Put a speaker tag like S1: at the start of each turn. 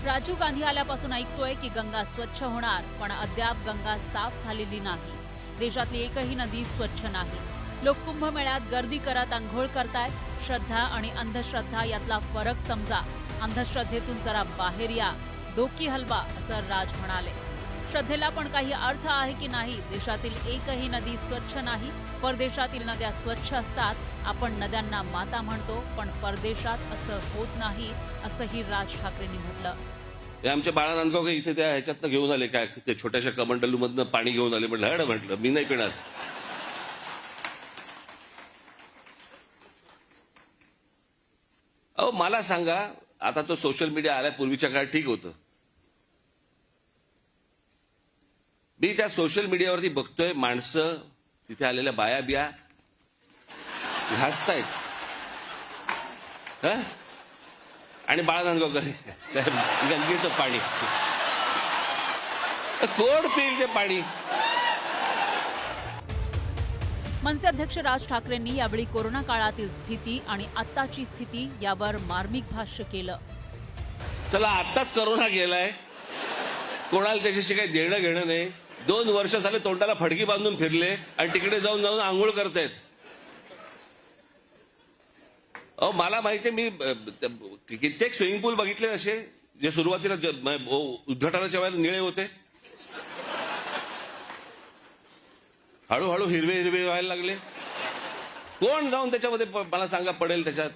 S1: राजीव गांधी आल्यापासून ऐकतोय की गंगा स्वच्छ होणार, पण अद्याप गंगा साफ झालेली नाही. देशातली एकही नदी स्वच्छ नाही. लोक कुंभमेळ्यात गर्दी करत अंघोळ करतायत. श्रद्धा आणि अंधश्रद्धा यातला फरक समजा. अंधश्रद्धेतून जरा बाहेर या, डोकी हलवा, असं राज म्हणाले. श्रद्धेला पण काही अर्थ आहे की नाही? देशातील एकही नदी स्वच्छ नाही. परदेशातील नद्या स्वच्छ असतात. आपण नद्यांना माता म्हणतो, पण परदेशात असं होत नाही, असंही राज ठाकरेंनी म्हटलं.
S2: ते आमच्या बाळा नांदगावकर इथे त्या ह्याच्यातनं घेऊन आले, काय ते छोट्याशा कमंडलूमधनं पाणी घेऊन आले. म्हटलं हड, म्हटलं मी नाही पिणार. अहो मला सांगा, आता तो सोशल मीडिया आल्या, पूर्वीच्या काळात ठीक होतं. मी त्या सोशल मीडियावरती बघतोय माणसं, तिथे आलेल्या बाया बिया हसतायत. आणि बाळा नांदगावकर साहेब, गंगेचं पाणी कोण पिईल ते पाणी?
S1: मनसे अध्यक्ष राज ठाकरेंनी यावेळी कोरोना काळातील स्थिती आणि आत्ताची स्थिती यावर मार्मिक भाष्य केलं.
S2: चला, आत्ताच करोना गेलाय, कोणाला त्याच्याशी काही देणं घेणं नाही. 2 वर्ष झाले तोंडाला फडकी बांधून फिरले आणि तिकडे जाऊन जाऊन आंघोळ करतायत. अहो मला माहितीये, मी कित्येक स्विमिंग पूल बघितले असे, जे सुरुवातीला उद्घाटनाच्या वेळेला निळे होते, हळूहळू हिरवे हिरवे व्हायला लागले. कोण जाऊन त्याच्यामध्ये मला सांगा पडेल त्याच्यात?